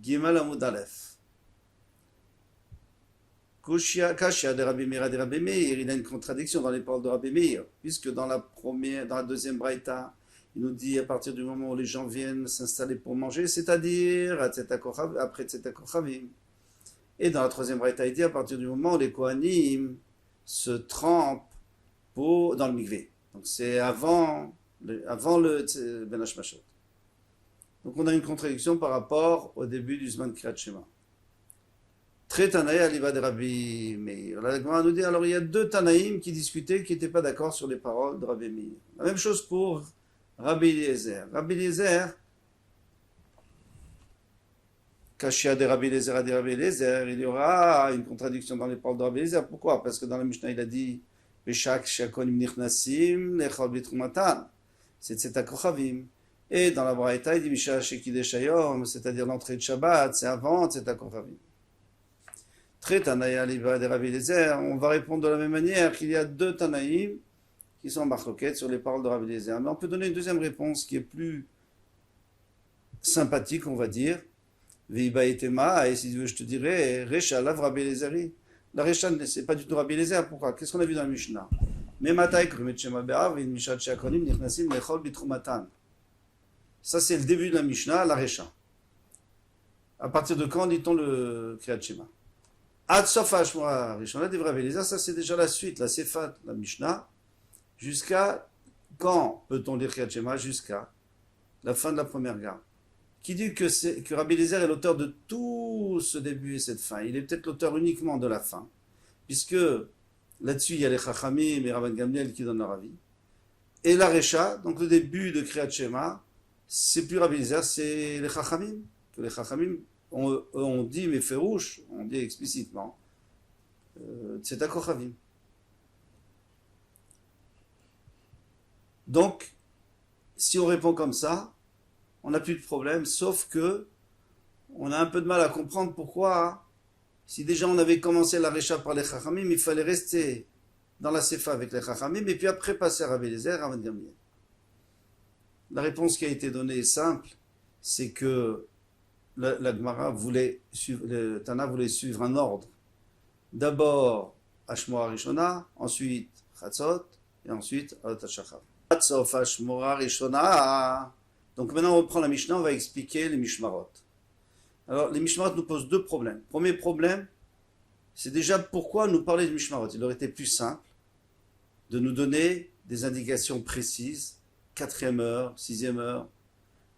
Gimal Amud Aleph. Kashia de Rabbi Meir, il a une contradiction dans les paroles de Rabbi Meir, puisque dans la deuxième braïta, il nous dit à partir du moment où les gens viennent s'installer pour manger, c'est-à-dire après Tzeta Kochavim. Et dans la troisième braïta, il dit à partir du moment où les Kohanim se trempent dans le mikvé. Donc c'est avant le Ben Hashmashot. Donc on a une contradiction par rapport au début du Zman Kriyat Shema. Très Tanaï Aliva de Rabbi Meir. La Gemara nous dit, alors il y a deux Tanaïm qui discutaient, qui n'étaient pas d'accord sur les paroles de Rabbi Meir. La même chose pour Rabbi Eliezer. Rabbi Eliezer, Kashia de Rabbi Eliezer à Rabbi Eliezer, il y aura une contradiction dans les paroles de Rabbi Eliezer. Pourquoi? Parce que dans la Mishnah, il a dit, Beshak Shakonim Nichnasim, Lechol Bitrumatan. C'est Tzeta Kochavim. Et dans la Braïta, il dit, Misha Shekidesh Hayom, c'est-à-dire l'entrée de Shabbat, c'est avant Tzeta Kochavim. Très Tanaïa Liva de Rabbi Eliezer, on va répondre de la même manière qu'il y a deux Tanaïm qui sont en marloquette sur les paroles de Rabbi Eliezer. Mais on peut donner une deuxième réponse qui est plus sympathique, on va dire. Veiba et Tema, et si tu veux, je te dirais, Recha Lav Rabbi Eliezeri. La Recha, c'est pas du tout Rabbi Eliezer. Pourquoi? Qu'est-ce qu'on a vu dans la Mishnah? Ça, c'est le début de la Mishnah, la Recha. À partir de quand dit-on le Kriyat Shema? Ad Sof Hashmora Rishona de Rabbi Eliezer, ça c'est déjà la suite, la Sefat, la Mishnah. Jusqu'à quand peut-on lire Kriyat Shema? Jusqu'à la fin de la première garde. Qui dit que Rabbi Eliezer est l'auteur de tout ce début et cette fin? Il est peut-être l'auteur uniquement de la fin, puisque là-dessus il y a les Chachamim et Rabban Gamliel qui donnent leur avis. Et la Recha, donc le début de Kriyat Shema, c'est plus Rabbi Eliezer, c'est les Chachamim. Que les Chachamim on dit, mais férouche, on dit explicitement, c'est à Kochavim. Donc, si on répond comme ça, on n'a plus de problème, sauf que on a un peu de mal à comprendre pourquoi, si déjà on avait commencé la Recha par les Chachamim, il fallait rester dans la Sefa avec les Chachamim, et puis après passer à Rabbi Eliezer, à Gamliel. La réponse qui a été donnée est simple, c'est que la Gemara voulait suivre, le Tana voulait suivre un ordre. D'abord Hashmora Rishona, ensuite Chatzot, et ensuite Alot HaShachar. Hatzof Hashmora Rishona. Donc maintenant on reprend la Mishnah, on va expliquer les Mishmarot. Alors les Mishmarot nous posent deux problèmes. Premier problème, c'est déjà pourquoi nous parler de Mishmarot. Il aurait été plus simple de nous donner des indications précises, 4e heure, 6e heure.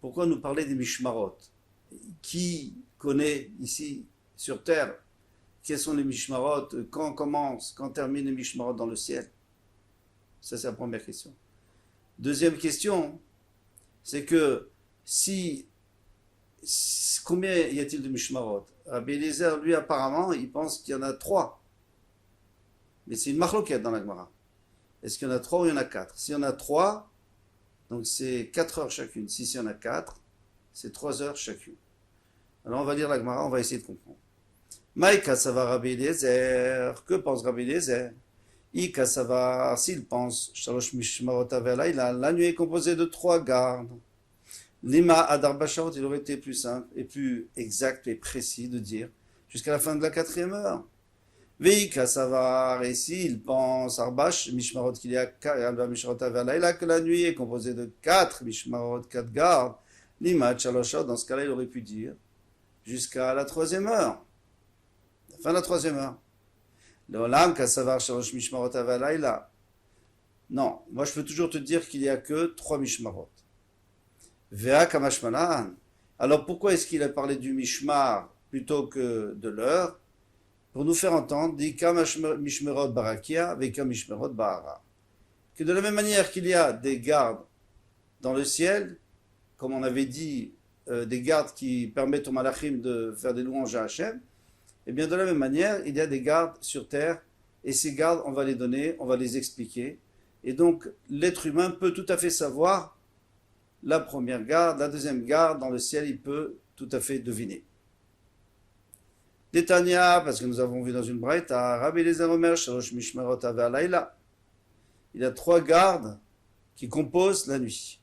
Pourquoi nous parler des Mishmarot? Qui connaît ici sur terre quels sont les Mishmarot, quand commence, quand termine les Mishmarot dans le ciel? Ça c'est la première question. Deuxième question, c'est que combien y a-t-il de Mishmarot? Rabbi Eliezer, lui apparemment, il pense qu'il y en a 3. Mais c'est une marloquette dans la Gemara. Est-ce qu'il y en a 3 ou il y en a 4? S'il y en a 3, donc c'est 4 heures chacune. Si il y en a 4, c'est 3 heures chacune. Alors on va lire la Gemara, on va essayer de comprendre. Maïka Sava Rabbi Eliezer, que pense Rabbi Eliezer? Ika Sava, s'il pense, Shalosh Mishmarot Avelaïla, la nuit est composée de 3 gardes. Lima Adar Basharot, il aurait été plus simple et plus exact et précis de dire jusqu'à la fin de la 4e heure. Veika Savar, et s'il pense Arbash Mishmarot qu'il y a Mishmarot Avelaïla, que la nuit est composée de 4 Mishmarot, 4 gardes. Lima Chaloshot, dans ce cas-là, il aurait pu dire jusqu'à la 3e heure. La fin de la 3e heure. L'Olam Kassavar Shalosh Mishmarot Avalaïla. Non, moi je peux toujours te dire qu'il n'y a que 3 Mishmarot. Vea Kamashmalan. Alors pourquoi est-ce qu'il a parlé du Mishmar plutôt que de l'heure? Pour nous faire entendre, dit Mishmerot Barakia, Veka Mishmerot Bahara. Que de la même manière qu'il y a des gardes dans le ciel, comme on avait dit, des gardes qui permettent aux malachim de faire des louanges à Hachem, et bien de la même manière, il y a des gardes sur terre, et ces gardes, on va les donner, on va les expliquer. Et donc, l'être humain peut tout à fait savoir la première garde, la deuxième garde, dans le ciel, il peut tout à fait deviner. Détania, parce que nous avons vu dans une braïta, Rabbi Eliezer Omer, Shalosh Mishmarot Ave Alayla. Il y a 3 gardes qui composent la nuit.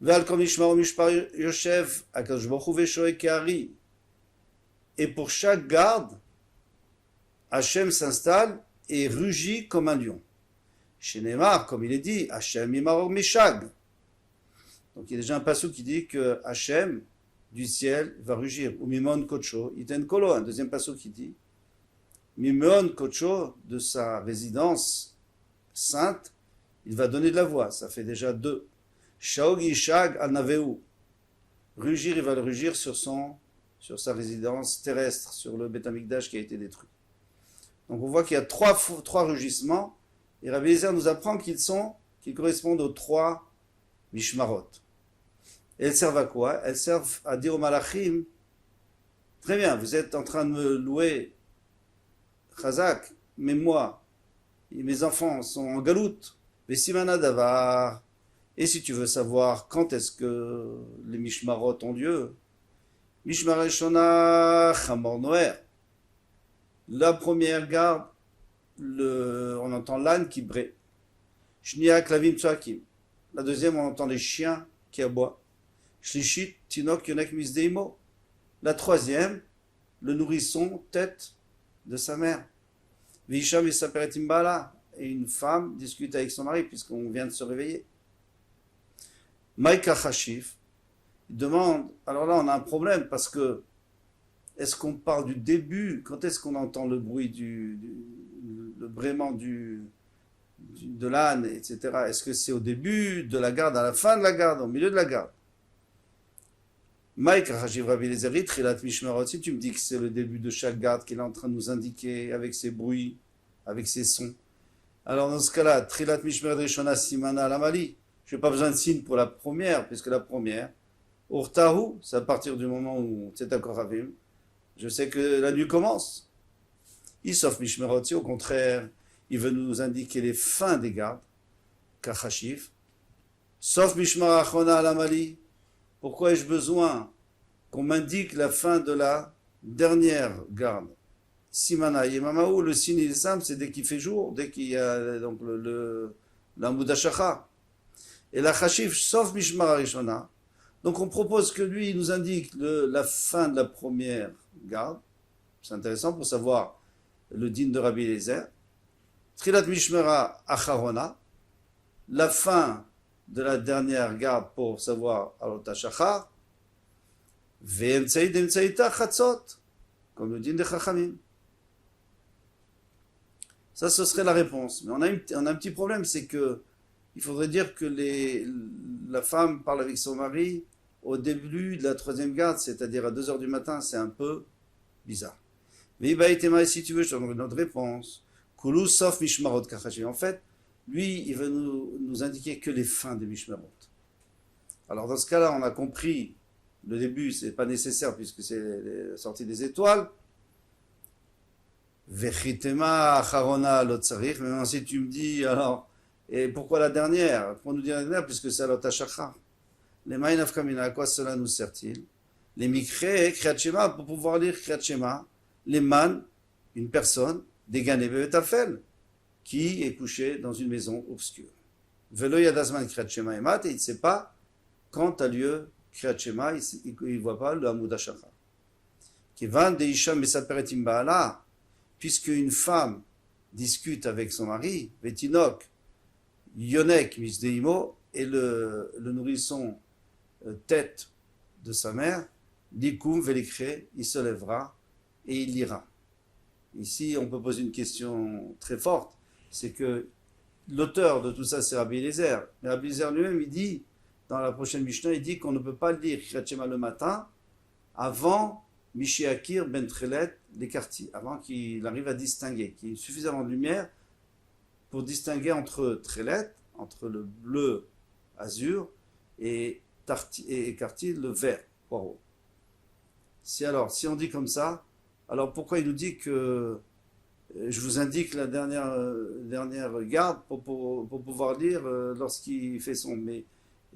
Ve'al kol mishmar mishpar yoshev, HaKadosh Baruch Hu ve'shoek ke'ari. Et pour chaque garde, Hachem s'installe et rugit comme un lion. Chez Neymar, comme il est dit, Hachem imaror meshag. Donc il y a déjà un passage qui dit que Hachem, du ciel, va rugir. Ou Mimon Kocho, Iten Kolo. Un deuxième passage qui dit Mimon Kocho, de sa résidence sainte, il va donner de la voix. Ça fait déjà deux. Shaog Ishag al Naveu. Rugir, il va le rugir sur sa résidence terrestre, sur le Beth Amikdash qui a été détruit. Donc on voit qu'il y a trois rugissements, et Rabbi Eliezer nous apprend qu'ils correspondent aux trois Mishmarot. Et elles servent à quoi? Elles servent à dire aux Malachim, très bien, vous êtes en train de me louer Chazak, mais moi, et mes enfants sont en galoute, Vesimana Davar, et si tu veux savoir quand est-ce que les Mishmarot ont lieu, Mishmar Shona Chamor Noer. La première garde, on entend l'âne qui brée. Shnia Klavim Tsuakim. La deuxième, on entend les chiens qui aboient. Shlishit Tinok Yonek Misdeimo. La troisième, le nourrisson tête de sa mère. Visham Isaperet Imbala. Et une femme discute avec son mari puisqu'on vient de se réveiller. Maïka Chashif. Il demande, alors là on a un problème parce que est-ce qu'on parle du début, quand est-ce qu'on entend le bruit le braiement de l'âne, etc. Est-ce que c'est au début de la garde, à la fin de la garde, au milieu de la garde? Mike Rajiv Rabbi Eliezer, Trilat Mishmarot, si tu me dis que c'est le début de chaque garde qu'il est en train de nous indiquer avec ses bruits, avec ses sons, alors dans ce cas-là, Trilat Mishmarot Rishona Simana Lamali, je n'ai pas besoin de signe pour la première, puisque la première, Urtahu, c'est à partir du moment où c'est encore Avim, je sais que la nuit commence. Sauf Mishmerot, au contraire, il veut nous indiquer les fins des gardes, Kachashif. Sauf Mishmar Achona Alamali, pourquoi ai-je besoin qu'on m'indique la fin de la dernière garde? Simana Yemamaou, le signe Ilsam, c'est dès qu'il fait jour, dès qu'il y a donc la Moudashacha. Et la Chashif, sauf Mishmar Arishona. Donc on propose que lui il nous indique la fin de la première garde. C'est intéressant pour savoir le din de Rabbi Eliezer. Trilat Mishmera Acharona, la fin de la dernière garde pour savoir Alot HaShachar. Ve'emtsaï d'emtsaïta chatzot, comme le din de Chachamim. Ça, ce serait la réponse. Mais on a un petit problème, c'est que il faudrait dire que la femme parle avec son mari au début de la troisième garde, c'est-à-dire à 2h du matin, c'est un peu bizarre. Mais si tu veux, je te donnerai une autre réponse. Kulu sauf Mishmarot Kachashi. En fait, lui, il veut nous indiquer que les fins des Mishmarot. Alors dans ce cas-là, on a compris le début, c'est pas nécessaire puisque c'est la sortie des étoiles. Vechitema Acharona Lotzarich. Mais si tu me dis, alors, et pourquoi la dernière? Pourquoi nous dire la dernière? Puisque c'est Alot HaShachar. Les Ma'inav Kamina, à quoi cela nous sert-il? Les Mikre, Kriyat Shema, pour pouvoir lire Kriyat Shema, les Man, une personne, des Gané Bevetafel, qui est couché dans une maison obscure. Velo Yadazman Kriyat Shema Emat, et il ne sait pas quand a lieu Kriyat Shema, il ne voit pas le Hamoud HaShachar. Kivan de Isha Mesaperet Imbaala, puisque une femme discute avec son mari, Vetinok, Yonek Misdeimo, et le nourrisson tête de sa mère, Likum Velikre, il se lèvera et il lira. Ici, on peut poser une question très forte, c'est que l'auteur de tout ça, c'est Rabbi Eliezer. Mais Rabbi Eliezer lui-même, il dit, dans la prochaine Mishnah, il dit qu'on ne peut pas lire Kriyat Shema le matin avant Mishiakir Ben Trelet l'écarti, avant qu'il arrive à distinguer, qu'il y ait suffisamment de lumière pour distinguer entre Trelet, entre le bleu azur, et écarti, le vert poireau. Si on dit comme ça, alors pourquoi il nous dit que je vous indique la dernière garde pour pouvoir lire lorsqu'il fait sombre, mais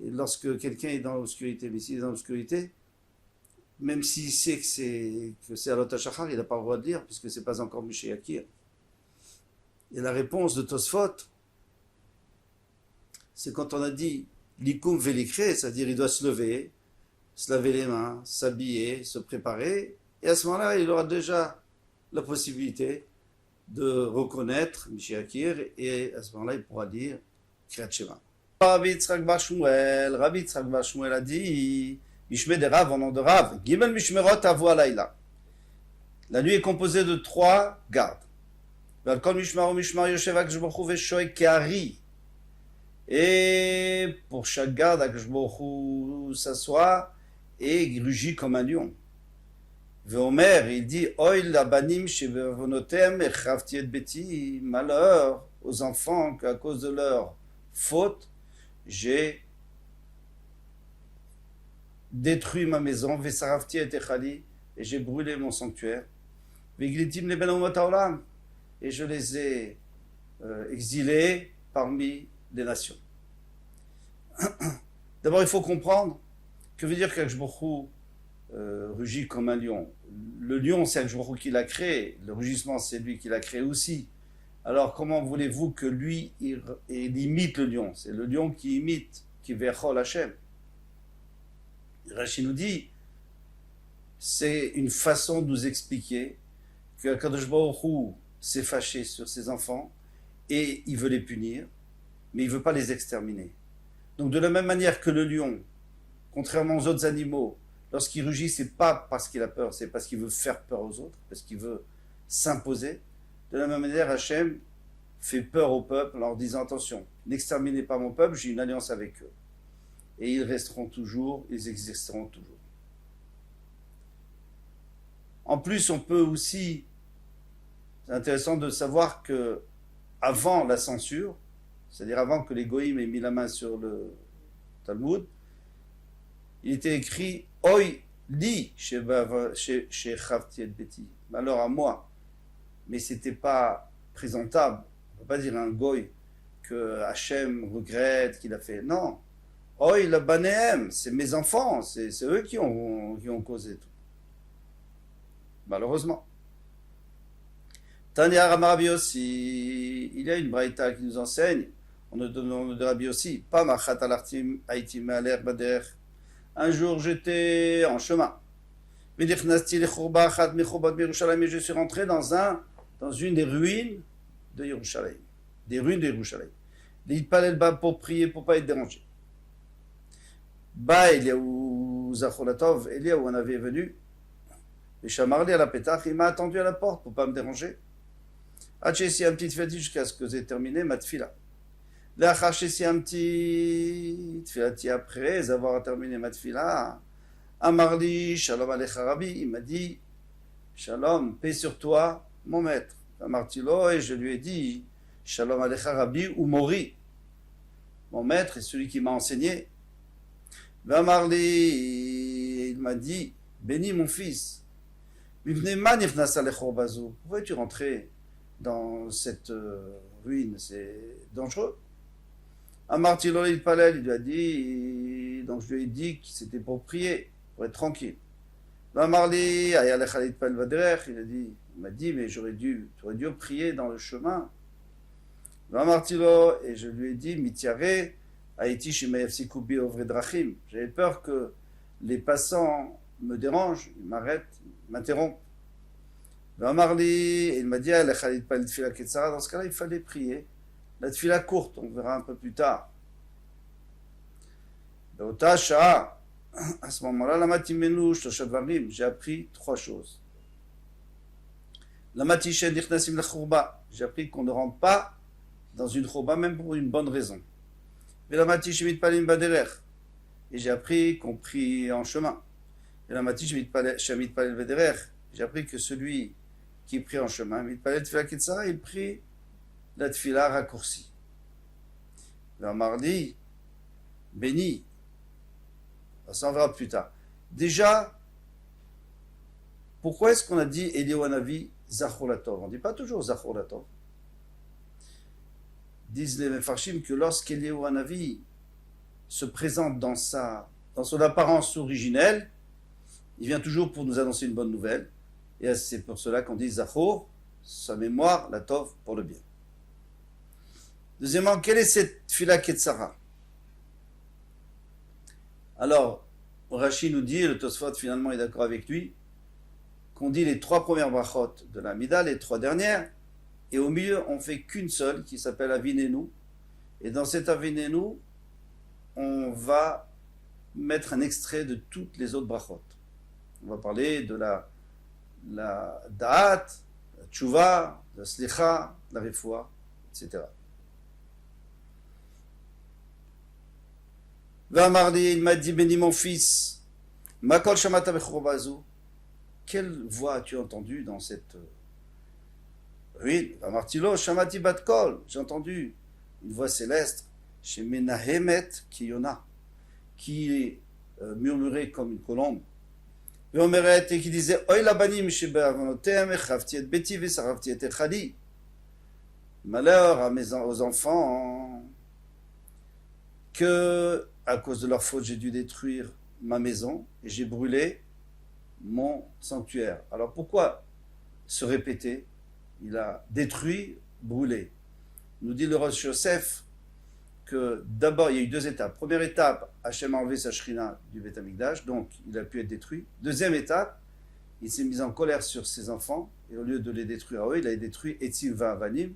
lorsque quelqu'un est dans l'obscurité, mais s'il est dans l'obscurité, même s'il sait que c'est Alot HaShachar, il n'a pas le droit de lire puisque c'est pas encore Mishé Yakir. Et la réponse de Tosfot, c'est quand on a dit Likoum velikre, c'est-à-dire il doit se laver les mains, s'habiller, se préparer, et à ce moment-là, il aura déjà la possibilité de reconnaître Mishiakir, et à ce moment-là, il pourra dire Kriyat Shema. Rabbi Yitzhak Bar Shmuel a dit Mishmeh de Rav, en nom de Rav, Gimel Mishmerot Avo Alayla. La nuit est composée de 3 gardes. Valkol Mishmar Mishmar Yoshev Akadosh Baruch Hu Veshoek Ke'ari. Et pour chaque garde, Akadosh Baruch Hu s'assoit et rugit comme un lion. Veomer, il dit Oil labanim shebevonotem echavti et beti. Malheur aux enfants qu'à cause de leur faute, j'ai détruit ma maison, Vesarafti et echali, et j'ai brûlé mon sanctuaire. Veglitim le ben umot haolam, et je les ai exilés parmi les nations. D'abord, il faut comprendre que veut dire qu'Akadosh Baruch Hu rugit comme un lion. Le lion, c'est Akadosh Baruch Hu qui l'a créé. Le rugissement, c'est lui qui l'a créé aussi. Alors, comment voulez-vous que lui, il imite le lion? C'est le lion qui imite, qui verchol Hashem. Rashi nous dit, c'est une façon de nous expliquer que Akadosh Baruch Hu s'est fâché sur ses enfants et il veut les punir, mais il ne veut pas les exterminer. Donc de la même manière que le lion, contrairement aux autres animaux, lorsqu'il rugit, c'est pas parce qu'il a peur, c'est parce qu'il veut faire peur aux autres, parce qu'il veut s'imposer. De la même manière, Hachem fait peur au peuple en leur disant attention, n'exterminez pas mon peuple, j'ai une alliance avec eux. Et ils resteront toujours, ils existeront toujours. En plus, on peut aussi, c'est intéressant de savoir que avant la censure, c'est-à-dire avant que les goïms aient mis la main sur le Talmud, il était écrit Oi li chez Chavti et Beti. Malheur à moi. Mais c'était pas présentable. On ne peut pas dire un goy que Hachem regrette qu'il a fait. Non. Oi la banéem, c'est mes enfants, c'est eux qui ont causé tout. Malheureusement. Tania Rabbi aussi, il y a une braïta qui nous enseigne, on nous donne de Rabbi aussi, pas machat alartim haïtim aler bader. Un jour j'étais en chemin. Et je suis rentré dans une des ruines de Yerushalayim. Des ruines de Yerushalayim. Pour prier, pour ne pas être dérangé. Eliaou Zacholatov, Eliaou en avait venu. Et Chamarli à la pétach, il m'a attendu à la porte pour ne pas me déranger. Hachesi un petit fati jusqu'à ce que j'ai terminé ma tfila. L'achachesi un petit tfilati après avoir terminé ma tfila. Amarli, Shalom Alecha Rabbi, il m'a dit Shalom, paix sur toi, mon maître. Amartilo, et je lui ai dit Shalom Alecha Rabbi ou Mori. Mon maître est celui qui m'a enseigné. Amarli, il m'a dit bénis mon fils. Pourquoi es-tu rentré dans cette ruine? C'est dangereux. Amartilo, il lui a dit, donc je lui ai dit que c'était pour prier, pour être tranquille. Il m'a dit, mais tu aurais dû prier dans le chemin. Et je lui ai dit, j'avais peur que les passants me dérangent, ils m'arrêtent, ils m'interrompent. Il m'a dit, dans ce cas-là, il fallait prier. La tfila courte, on verra un peu plus tard. À ce moment-là, j'ai appris 3 choses. J'ai appris qu'on ne rentre pas dans une chourba, même pour une bonne raison. Et j'ai appris qu'on prie en chemin. J'ai appris que celui qui prie en chemin, il prie la tfila raccourcie. Le mardi, béni. Ça, on verra plus tard. Déjà, pourquoi est-ce qu'on a dit Eliyahu Hanavi Zacholatov? On ne dit pas toujours Zacholatov. Disent les Mefarshim que lorsqu'Eliyahu Hanavi se présente dans son apparence originelle, il vient toujours pour nous annoncer une bonne nouvelle. Et c'est pour cela qu'on dit Zachor, sa mémoire, la Tov, pour le bien. Deuxièmement, quelle est cette Tfila Ketzara? Alors, Rashi nous dit, le Tosfot finalement est d'accord avec lui, qu'on dit les 3 premières brachot de la Mida, les 3 dernières, et au milieu on fait qu'une seule qui s'appelle Avinenu, et dans cette Avinenu, on va mettre un extrait de toutes les autres brachot. On va parler de la Da'at, la Tchouva, la Slicha, la Refoua, etc. Vamardi, il m'a dit, béni mon fils, Makol Shamata Bechurbazu, quelle voix as-tu entendu dans cette... Oui, Vamartilo, Shamati Batkol, j'ai entendu une voix céleste, chez Menahemet Kiyona, qui murmurait comme une colombe. Et qui disait, Oy la banim shebe'avonotem echavti et beti vesarafti et echali. Malheur aux enfants que, à cause de leur faute, j'ai dû détruire ma maison et j'ai brûlé mon sanctuaire. Alors pourquoi se répéter? Il a détruit, brûlé. Nous dit le Rosh Yosef que d'abord il y a eu 2 étapes. Première étape, Hachem a enlevé sa shrina du Beth Amikdash, donc il a pu être détruit. Deuxième étape, il s'est mis en colère sur ses enfants et au lieu de les détruire à eux, il a détruit Etzil Va'avanim,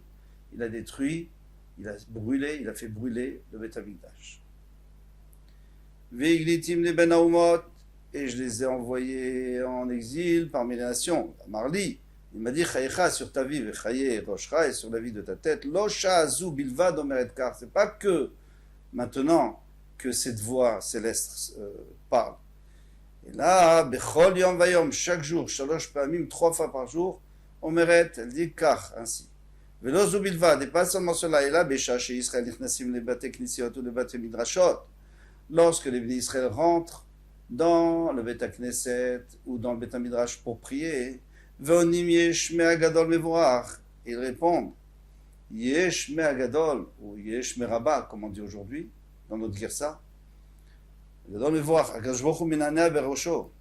il a détruit, il a brûlé, il a fait brûler le Beth Amikdash. Ve'iglitim le ben haumot, et je les ai envoyés en exil parmi les nations. Marli, il m'a dit Chayecha sur ta vie, Vechaye Roshcha, et sur la vie de ta tête. Locha Azu Bilvad Omeret Kar. C'est pas que maintenant que cette voix céleste parle. Et là, Bechol Yom Vayom, chaque jour, Shalosh Pamim, 3 fois par jour, Omeret, elle dit Kar, ainsi. Velozu Bilvad, et pas seulement cela, et là, Besha chez Israël, Nichnasim le Bate Knisiot ou le Bate Midrashot. Lorsque les bénis d'Israël rentrent dans le Beth Knesset ou dans le Beth Midrash pour prier, Veonim yesh me'agadol mevorach. Ils répondent yesh me'agadol ou yesh me'raba, comme on dit aujourd'hui dans notre girsa. Agadol mevorach. Akadosh Baruch Hu minaneh berosho.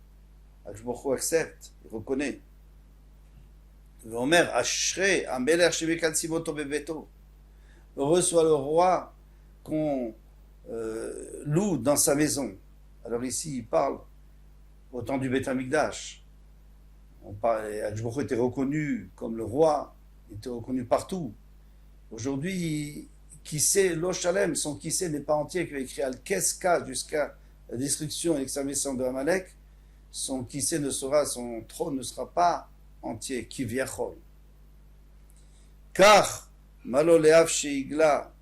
Akadosh Baruch Hu accepte, il reconnaît. Veomer ashrei amelech shebekat simoto bebeto. Heureux soit le roi qu'on loue dans sa maison. Alors ici, il parle au temps du Beth Amikdash. Akadosh Baruch Hu était reconnu comme le roi, il était reconnu partout. Aujourd'hui, qui sait, Lo Shalem, son qui sait n'est pas entier, qui a écrit Al-Keska jusqu'à la destruction et l'extermination de Amalek, son qui sait ne sera, son trône ne sera pas entier, Kivyachol. Car, Malo Leav Sheigla,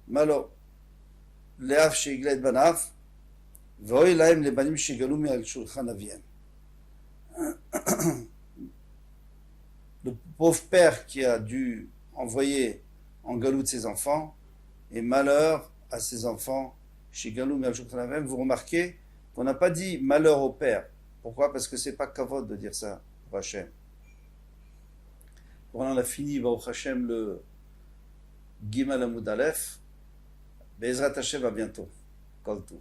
Malo Leav Sheigla et Banav, Voy Laim le Banim Shegalou al Shulchan Aviem. Le pauvre père qui a dû envoyer en galoute ses enfants, et malheur à ses enfants chez Galoum et Al-Shukran. Vous remarquez qu'on n'a pas dit malheur au père. Pourquoi? Parce que c'est pas kavod de dire ça pour Hachem. Voilà, on a fini Baruch Hashem le Gimal Amud Aleph. Be'ezrat Hashem, à bientôt. Kol Tov.